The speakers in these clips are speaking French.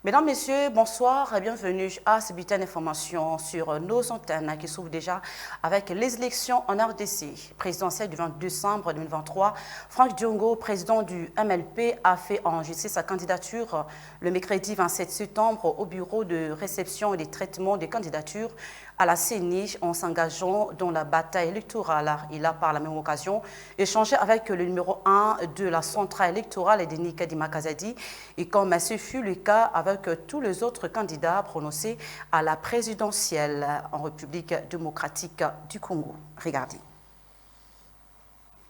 Mesdames, Messieurs, bonsoir et bienvenue à ce bulletin d'information sur nos antennes qui s'ouvre déjà avec les élections en RDC. Présidentielle du 22 décembre 2023, Franck Diongo, président du MLP, a fait enregistrer sa candidature le mercredi 27 septembre au bureau de réception et de traitement des candidatures à la CENI en s'engageant dans la bataille électorale. Il a par la même occasion échangé avec le numéro 1 de la centrale électorale, Denis Kadima Kazadi, et comme ce fut le cas avec tous les autres candidats prononcés à la présidentielle en République démocratique du Congo. Regardez.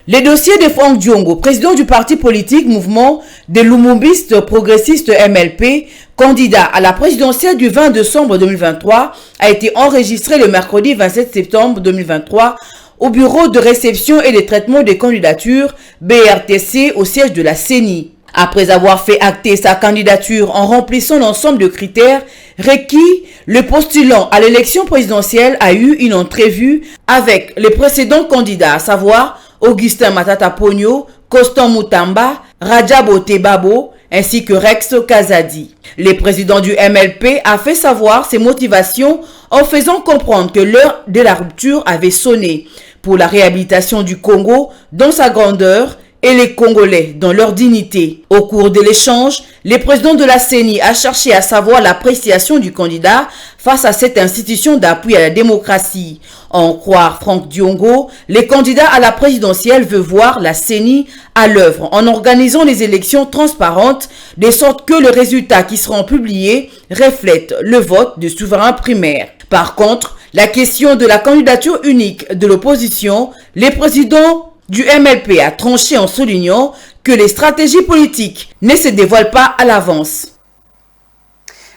Les dossiers de Franck Diongo, président du parti politique Mouvement des Lumumbistes Progressistes MLP, candidat à la présidentielle du 20 décembre 2023, a été enregistré le mercredi 27 septembre 2023 au bureau de réception et de traitement des candidatures BRTC au siège de la CENI. Après avoir fait acter sa candidature en remplissant l'ensemble de critères requis, le postulant à l'élection présidentielle a eu une entrevue avec les précédents candidats, à savoir Augustin Matata Pogno, Constant Mutamba, Rajabo Tebabo, ainsi que Rex Kazadi. Le président du MLP a fait savoir ses motivations en faisant comprendre que l'heure de la rupture avait sonné pour la réhabilitation du Congo dans sa grandeur et les Congolais dans leur dignité. Au cours de l'échange, le président de la CENI a cherché à savoir l'appréciation du candidat face à cette institution d'appui à la démocratie. En croire Franck Diongo, le candidat à la présidentielle veut voir la CENI à l'œuvre en organisant les élections transparentes, de sorte que les résultats qui seront publiés reflètent le vote du souverain primaire. Par contre, la question de la candidature unique de l'opposition, les présidents du MLP a tranché en soulignant que les stratégies politiques ne se dévoilent pas à l'avance.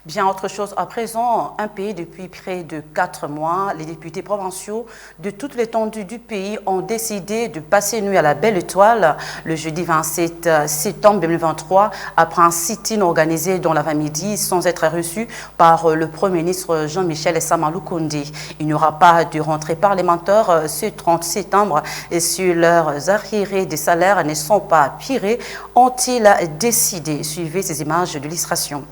Bien, autre chose, à présent, un pays depuis près de 4 mois, les députés provinciaux de toute l'étendue du pays ont décidé de passer nuit à la Belle Étoile le jeudi 27 septembre 2023 après un sit-in organisé dans l'avant-midi sans être reçu par le Premier ministre Jean-Michel Samalou Kondé. Il n'y aura pas de rentrée parlementaire ce 30 septembre et sur leurs arriérés des salaires ne sont pas pirés, ont-ils décidé. Suivez ces images de l'illustration.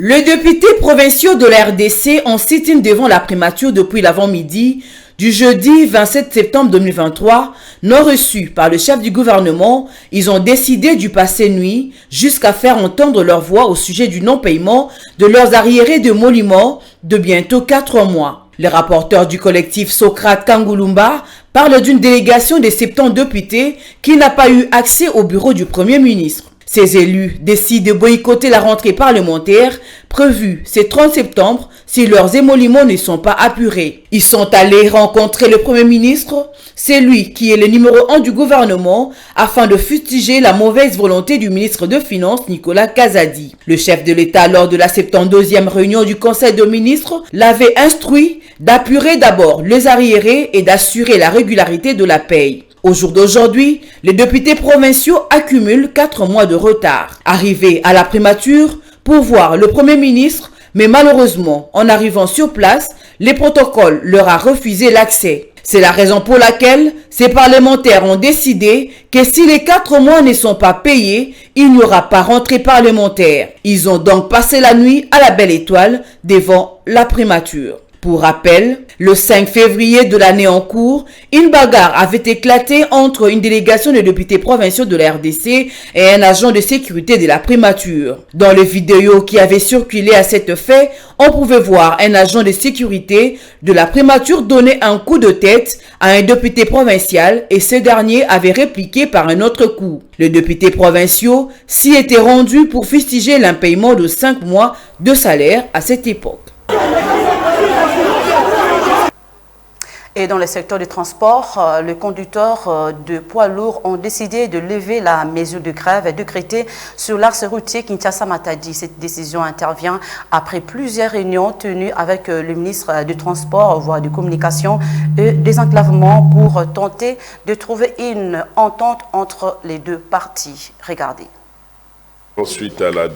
Les députés provinciaux de la RDC ont sit-in devant la primature depuis l'avant-midi du jeudi 27 septembre 2023. Non reçus par le chef du gouvernement, ils ont décidé du passer nuit jusqu'à faire entendre leur voix au sujet du non-paiement de leurs arriérés de monuments de bientôt 4 mois. Les rapporteurs du collectif Socrate Kangulumba parlent d'une délégation de 70 députés qui n'a pas eu accès au bureau du Premier ministre. Ces élus décident de boycotter la rentrée parlementaire prévue ce 30 septembre si leurs émoluments ne sont pas apurés. Ils sont allés rencontrer le Premier ministre, c'est lui qui est le numéro 1 du gouvernement, afin de fustiger la mauvaise volonté du ministre de Finances Nicolas Kazadi. Le chef de l'État, lors de la 72e réunion du Conseil des ministres, l'avait instruit d'apurer d'abord les arriérés et d'assurer la régularité de la paye. Au jour d'aujourd'hui, les députés provinciaux accumulent 4 mois de retard. Arrivés à la primature pour voir le Premier ministre, mais malheureusement, en arrivant sur place, les protocoles leur a refusé l'accès. C'est la raison pour laquelle ces parlementaires ont décidé que si les 4 mois ne sont pas payés, il n'y aura pas rentrée parlementaire. Ils ont donc passé la nuit à la Belle Étoile devant la primature. Pour rappel, le 5 février de l'année en cours, une bagarre avait éclaté entre une délégation de députés provinciaux de la RDC et un agent de sécurité de la primature. Dans les vidéos qui avaient circulé à cet effet, on pouvait voir un agent de sécurité de la primature donner un coup de tête à un député provincial et ce dernier avait répliqué par un autre coup. Les députés provinciaux s'y étaient rendus pour fustiger l'impaiement de 5 mois de salaire à cette époque. Et dans le secteur du transport, les conducteurs de poids lourds ont décidé de lever la mesure de grève décrétée sur l'axe routier Kinshasa-Matadi. Cette décision intervient après plusieurs réunions tenues avec le ministre du Transport, voie de communication et des enclavements pour tenter de trouver une entente entre les deux parties. Regardez. Ensuite à la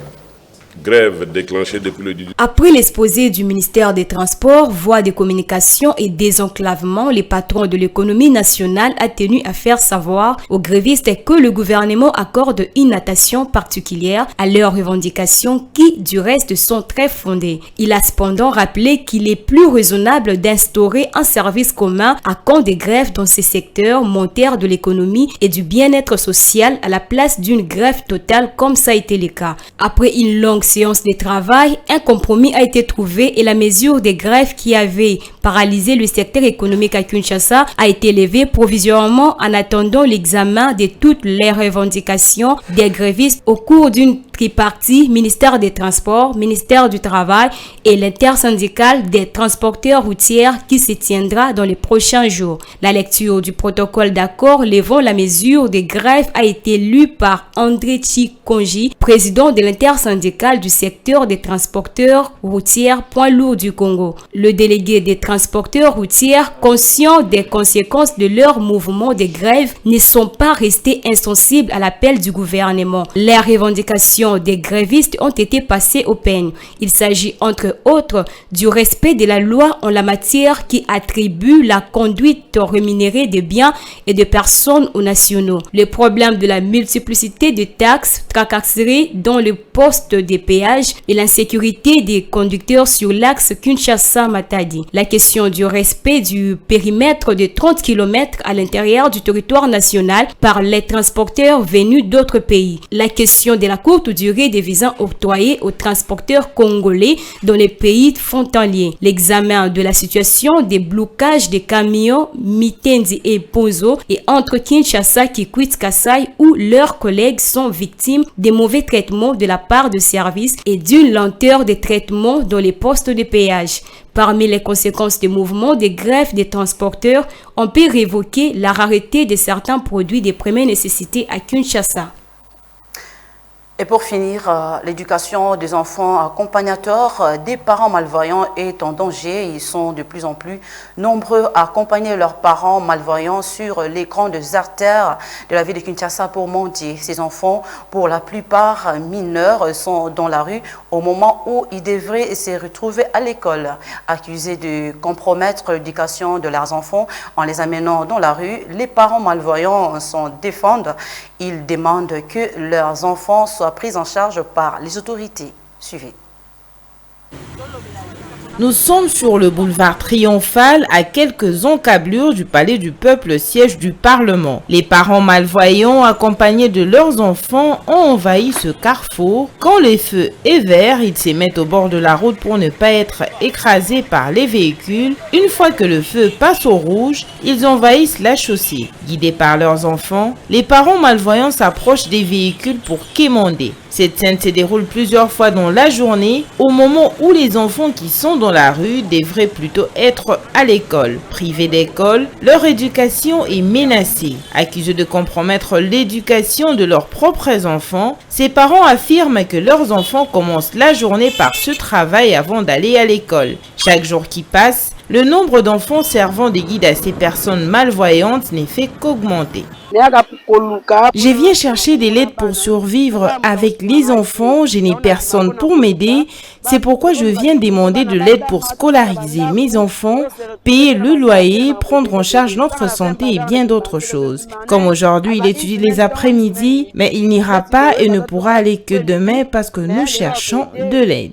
grève déclenchée depuis le 18. Après l'exposé du ministère des Transports, Voies de communication et désenclavement, les patrons de l'économie nationale a tenu à faire savoir aux grévistes que le gouvernement accorde une attention particulière à leurs revendications qui, du reste, sont très fondées. Il a cependant rappelé qu'il est plus raisonnable d'instaurer un service commun à compte des grèves dans ces secteurs moteurs de l'économie et du bien-être social à la place d'une grève totale comme ça a été le cas. Après une longue séance de travail, un compromis a été trouvé et la mesure des grèves qui avait paralysé le secteur économique à Kinshasa a été levée provisoirement en attendant l'examen de toutes les revendications des grévistes au cours d'une tripartie, ministère des Transports, ministère du Travail et l'intersyndicale des transporteurs routiers qui se tiendra dans les prochains jours. La lecture du protocole d'accord levant la mesure des grèves a été lue par André Chikonji, président de l'intersyndicale du secteur des transporteurs routiers poids lourd du Congo. Le délégué des transporteurs routiers, conscient des conséquences de leur mouvement de grève, ne sont pas restés insensibles à l'appel du gouvernement. Les revendications des grévistes ont été passées au peigne. Il s'agit entre autres du respect de la loi en la matière qui attribue la conduite rémunérée des biens et de personnes aux nationaux. Le problème de la multiplicité de taxes, tracasseries dans le poste des péages et l'insécurité des conducteurs sur l'axe Kinshasa-Matadi. La question du respect du périmètre de 30 km à l'intérieur du territoire national par les transporteurs venus d'autres pays. La question de la courte durée des visas octroyés aux transporteurs congolais dans les pays frontaliers. L'examen de la situation des blocages des camions Mitendi et Pozo et entre Kinshasa qui quitte Kasai où leurs collègues sont victimes des mauvais traitements de la part de services et d'une lenteur de traitement dans les postes de péage. Parmi les conséquences des mouvements de grève des transporteurs, on peut révoquer la rareté de certains produits de première nécessité à Kinshasa. Et pour finir, l'éducation des enfants accompagnateurs des parents malvoyants est en danger. Ils sont de plus en plus nombreux à accompagner leurs parents malvoyants sur l'écran des artères de la ville de Kinshasa pour mendier. Ces enfants, pour la plupart mineurs, sont dans la rue au moment où ils devraient se retrouver à l'école. Accusés de compromettre l'éducation de leurs enfants en les amenant dans la rue, les parents malvoyants s'en défendent. Ils demandent que leurs enfants soient pris en charge par les autorités. Suivez. Nous sommes sur le boulevard Triomphal, à quelques encablures du Palais du Peuple, siège du Parlement. Les parents malvoyants, accompagnés de leurs enfants, ont envahi ce carrefour. Quand le feu est vert, ils se mettent au bord de la route pour ne pas être écrasés par les véhicules. Une fois que le feu passe au rouge, ils envahissent la chaussée. Guidés par leurs enfants, les parents malvoyants s'approchent des véhicules pour quémander. Cette scène se déroule plusieurs fois dans la journée, au moment où les enfants qui sont dans la rue devraient plutôt être à l'école. Privés d'école, leur éducation est menacée. Accusés de compromettre l'éducation de leurs propres enfants, ces parents affirment que leurs enfants commencent la journée par ce travail avant d'aller à l'école. Chaque jour qui passe, le nombre d'enfants servant des guides à ces personnes malvoyantes n'est fait qu'augmenter. Je viens chercher des lettres pour survivre avec les enfants, je n'ai personne pour m'aider. C'est pourquoi je viens demander de l'aide pour scolariser mes enfants, payer le loyer, prendre en charge notre santé et bien d'autres choses. Comme aujourd'hui, il étudie les après-midi, mais il n'ira pas et ne pourra aller que demain parce que nous cherchons de l'aide.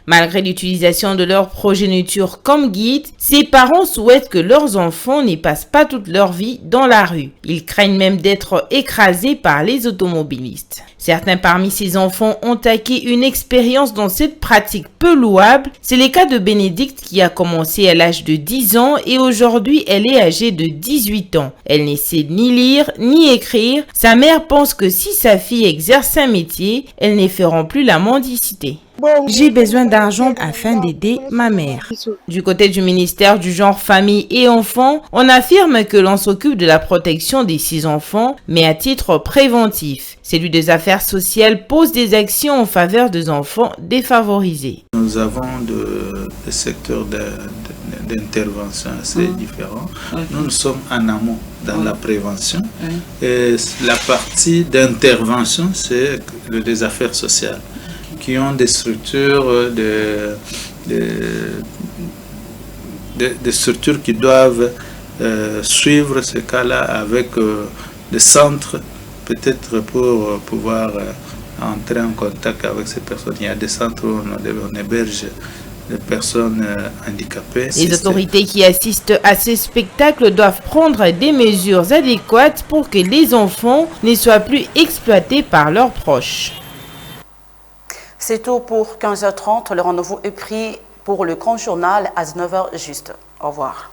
Malgré l'utilisation de leur progéniture comme guide, ces parents souhaitent que leurs enfants n'y passent pas toute leur vie dans la rue. Ils craignent même d'être écrasés par les automobilistes. Certains parmi ces enfants ont acquis une expérience dans cette pratique peu louable. C'est le cas de Bénédicte qui a commencé à l'âge de 10 ans et aujourd'hui elle est âgée de 18 ans. Elle ne sait ni lire ni écrire. Sa mère pense que si sa fille exerce un métier, elles ne feront plus la mendicité. J'ai besoin d'argent afin d'aider ma mère. Du côté du ministère du genre famille et enfants, on affirme que l'on s'occupe de la protection des 6 enfants, mais à titre préventif. Celui des affaires sociales pose des actions en faveur des enfants défavorisés. Nous avons des secteurs d'intervention assez différents. Nous sommes en amont dans la prévention. Et la partie d'intervention, c'est les affaires sociales, qui ont des structures, des structures qui doivent suivre ce cas-là avec des centres, peut-être pour pouvoir entrer en contact avec ces personnes. Il y a des centres où on héberge des personnes handicapées. Les autorités qui assistent à ces spectacles doivent prendre des mesures adéquates pour que les enfants ne soient plus exploités par leurs proches. C'est tout pour 15h30. Le rendez-vous est pris pour le grand journal à 19h juste. Au revoir.